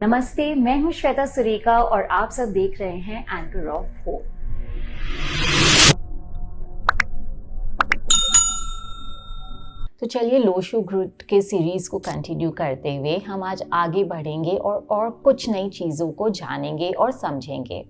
नमस्ते, मैं हूं श्वेता सुरेखा और आप सब देख रहे हैं एंकर ऑफ होप। तो चलिए लोशो ग्रुड के सीरीज को कंटिन्यू करते हुए हम आज आगे बढ़ेंगे और कुछ नई चीज़ों को जानेंगे और समझेंगे।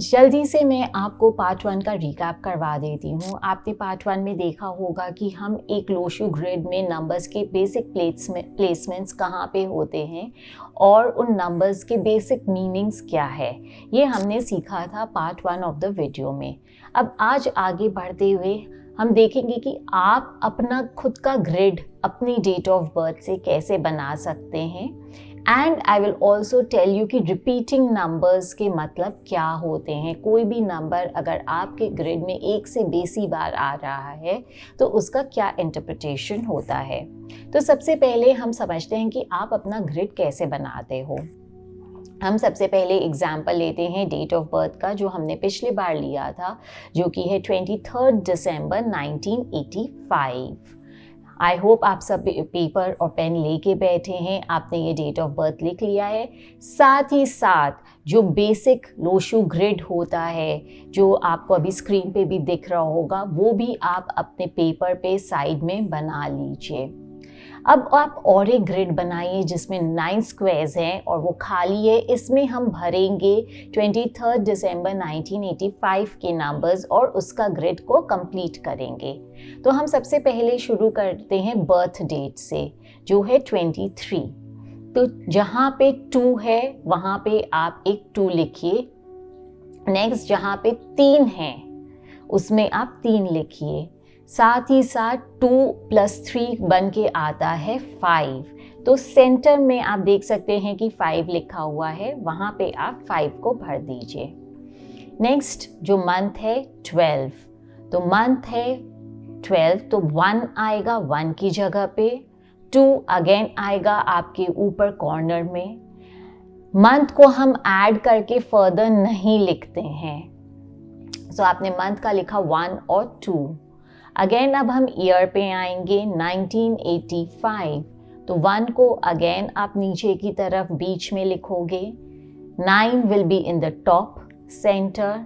जल्दी से मैं आपको पार्ट 1 का रिकैप करवा देती हूँ। आपने पार्ट 1 में देखा होगा कि हम एक लोशो ग्रिड में नंबर्स के बेसिक प्लेसमेंट्स कहाँ पे होते हैं और उन नंबर्स के बेसिक मीनिंग्स क्या है, ये हमने सीखा था पार्ट 1 ऑफ द वीडियो में। अब आज आगे बढ़ते हुए हम देखेंगे कि आप अपना खुद का ग्रिड अपनी डेट ऑफ बर्थ से कैसे बना सकते हैं। And I will also tell you कि रिपीटिंग नंबर्स के मतलब क्या होते हैं। कोई भी नंबर अगर आपके ग्रिड में एक से बेसी बार आ रहा है तो उसका क्या इंटरप्रिटेशन होता है। तो सबसे पहले हम समझते हैं कि आप अपना ग्रिड कैसे बनाते हो। हम सबसे पहले एग्जाम्पल लेते हैं डेट ऑफ बर्थ का, जो हमने पिछली बार लिया था, जो कि है 23 दिसंबर 1985। आई होप आप सब पेपर और पेन लेके बैठे हैं, आपने ये डेट ऑफ बर्थ लिख लिया है। साथ ही साथ जो बेसिक लोशो ग्रिड होता है, जो आपको अभी स्क्रीन पे भी दिख रहा होगा, वो भी आप अपने पेपर पे साइड में बना लीजिए। अब आप और एक ग्रिड बनाइए जिसमें 9 स्क्वायर्स हैं और वो खाली है। इसमें हम भरेंगे 23 दिसंबर 1985 के नंबर्स और उसका ग्रिड को कंप्लीट करेंगे। तो हम सबसे पहले शुरू करते हैं बर्थ डेट से, जो है 23। तो जहाँ पे 2 है वहाँ पे आप एक 2 लिखिए। नेक्स्ट जहाँ पे 3 है उसमें आप 3 लिखिए। साथ ही साथ 2 + 3 बन के आता है 5। तो सेंटर में आप देख सकते हैं कि 5 लिखा हुआ है, वहाँ पे आप 5 को भर दीजिए। नेक्स्ट जो मंथ है 12, तो मंथ है 12, तो 1 आएगा 1 की जगह पे, 2 अगेन आएगा आपके ऊपर कॉर्नर में। मंथ को हम ऐड करके फर्दर नहीं लिखते हैं, सो आपने मंथ का लिखा 1 और 2। अगेन अब हम ईयर पे आएंगे 1985, तो 1 को अगेन आप नीचे की तरफ बीच में लिखोगे, 9 will be in the top centre,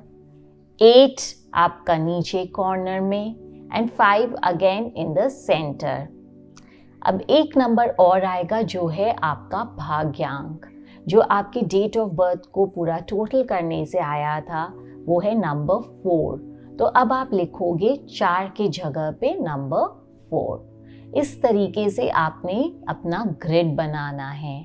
8 आपका नीचे कॉर्नर में and 5 again in the centre. अब एक नंबर और आएगा जो है आपका भाग्यांक, जो आपके डेट ऑफ बर्थ को पूरा टोटल करने से आया था, वो है नंबर 4। तो अब आप लिखोगे 4 की जगह पे नंबर 4। इस तरीके से आपने अपना ग्रिड बनाना है।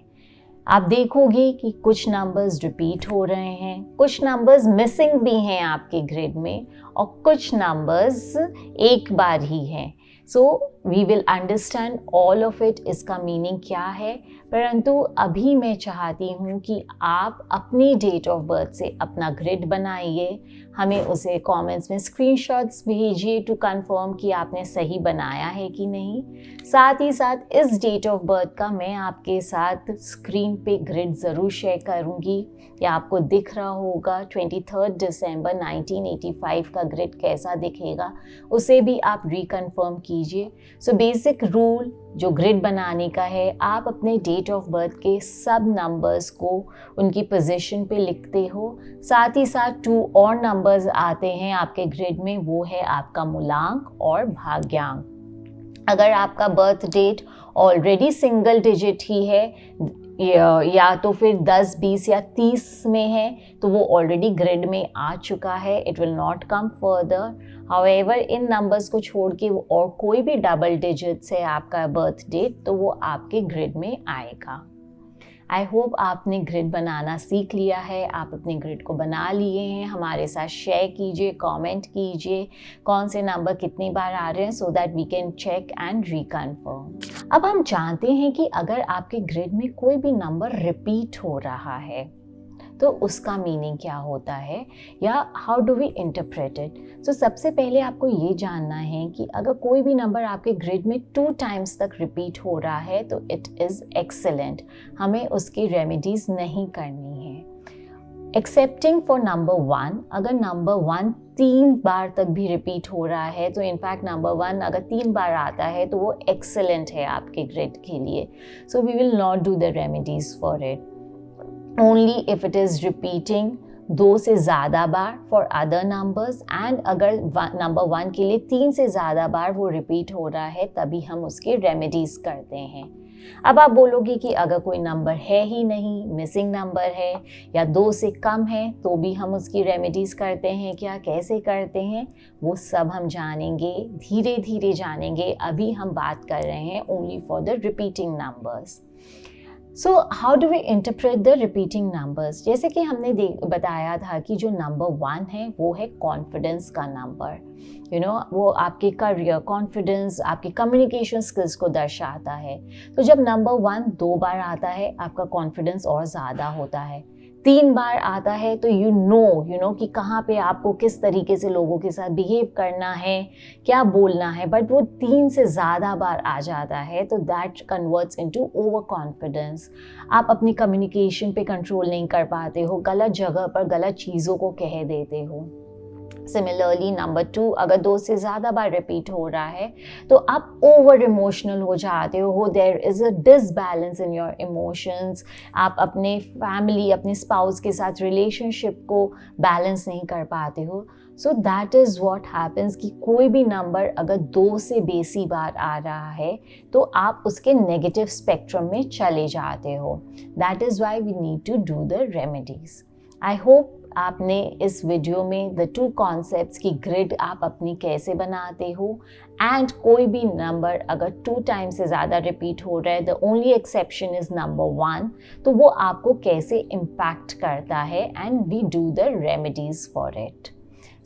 आप देखोगे कि कुछ नंबर्स रिपीट हो रहे हैं, कुछ नंबर्स मिसिंग भी हैं आपके ग्रिड में और कुछ नंबर्स एक बार ही हैं। So we will understand all of it, इसका मीनिंग क्या है। परंतु अभी मैं चाहती हूँ कि आप अपनी डेट ऑफ बर्थ से अपना ग्रिड बनाइए, हमें उसे कमेंट्स में स्क्रीनशॉट्स भेजिए टू कंफर्म कि आपने सही बनाया है कि नहीं। साथ ही साथ इस डेट ऑफ बर्थ का मैं आपके साथ स्क्रीन पे ग्रिड ज़रूर शेयर करूँगी, या आपको दिख रहा होगा 23 दिसंबर 1985 का ग्रिड कैसा दिखेगा, उसे भी आप रिकन्फर्म कीजिए। सो बेसिक रूल जो ग्रिड बनाने का है, आप अपने डेट ऑफ बर्थ के सब नंबर्स को उनकी पोजीशन पे लिखते हो। साथ ही साथ 2 और नंबर्स आते हैं आपके ग्रिड में, वो है आपका मूलांक और भाग्यांक। अगर आपका birth date already single digit ही है, या तो फिर 10, 20 या 30 में है, तो वो ऑलरेडी ग्रिड में आ चुका है, it will not come further. However in numbers को छोड़ के वो और कोई भी डबल डिजिट्स है आपका बर्थ डेट, तो वो आपके ग्रिड में आएगा। आई होप आपने ग्रिड बनाना सीख लिया है, आप अपने ग्रिड को बना लिए हैं। हमारे साथ शेयर कीजिए, कमेंट कीजिए कौन से नंबर कितनी बार आ रहे हैं, so that we can check and reconfirm. अब हम जानते हैं कि अगर आपके ग्रिड में कोई भी नंबर रिपीट हो रहा है तो उसका मीनिंग क्या होता है, या how do we interpret it. So सबसे पहले आपको ये जानना है कि अगर कोई भी नंबर आपके ग्रिड में 2 टाइम्स तक रिपीट हो रहा है तो इट इज़ एक्सेलेंट, हमें उसकी रेमेडीज नहीं करनी है। एक्सेप्टिंग फॉर नंबर 1, अगर नंबर 1 3 बार तक भी रिपीट हो रहा है, तो इनफैक्ट नंबर 1 अगर 3 बार आता है तो वो एक्सेलेंट है आपके ग्रिड के लिए। So we will not do the remedies for it. only if it is repeating 2 से ज़्यादा बार for other numbers, and अगर नंबर 1 के लिए 3 से ज़्यादा बार वो रिपीट हो रहा है तभी हम उसके रेमेडीज़ करते हैं। अब आप बोलोगे कि अगर कोई नंबर है ही नहीं, मिसिंग नंबर है या 2 से कम है तो भी हम उसकी रेमेडीज़ करते हैं क्या, कैसे करते हैं, वो सब हम जानेंगे, धीरे धीरे जानेंगे। अभी हम बात कर रहे हैं only for the repeating numbers. So how do we interpret the repeating numbers? जैसे कि हमने बताया था कि जो नंबर 1 है वो है कॉन्फिडेंस का नंबर, वो आपके करियर, कॉन्फिडेंस, आपके कम्युनिकेशन स्किल्स को दर्शाता है। तो जब नंबर 1 2 बार आता है आपका कॉन्फिडेंस और ज़्यादा होता है, 3 बार आता है तो यू नो कि कहाँ पे आपको किस तरीके से लोगों के साथ बिहेव करना है, क्या बोलना है। बट वो 3 से ज़्यादा बार आ जाता है तो that converts into over confidence. आप अपनी कम्युनिकेशन पे कंट्रोल नहीं कर पाते हो, गलत जगह पर गलत चीज़ों को कह देते हो। सिमिलरली नंबर 2 अगर 2 से ज़्यादा बार रिपीट हो रहा है तो आप ओवर इमोशनल हो जाते हो, there is a disbalance in your emotions. आप अपने फैमिली, अपने स्पाउस के साथ रिलेशनशिप को बैलेंस नहीं कर पाते हो। So that is what happens कि कोई भी नंबर अगर 2 से बेसी बार आ रहा है तो आप उसके नेगेटिव स्पेक्ट्रम में चले जाते हो। That is why we need to do the remedies. I hope आपने इस वीडियो में द 2 कॉन्सेप्ट्स की ग्रिड आप अपनी कैसे बनाते हो, एंड कोई भी नंबर अगर 2 टाइम्स से ज़्यादा रिपीट हो रहा है, the only exception is number 1, तो वो आपको कैसे इम्पैक्ट करता है, and we do the remedies for it.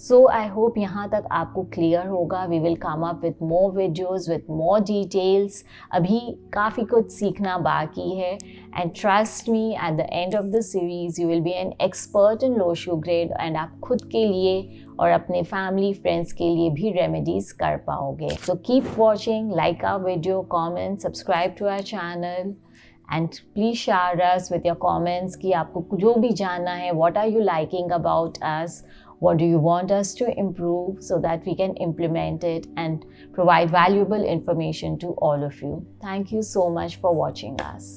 So I hope यहाँ तक आपको क्लियर होगा। We will come up with more videos with more details. अभी काफ़ी कुछ सीखना बाकी है, and trust me at the end of the series you will be an expert in Lo Shu grid, and आप खुद के लिए और अपने फैमिली फ्रेंड्स के लिए भी रेमेडीज़ कर पाओगे। So keep watching, like our video, comment, subscribe to our channel, and please share us with your comments कि आपको जो भी जानना है, what are you liking about us, what do you want us to improve, so that we can implement it and provide valuable information to all of you. Thank you so much for watching us.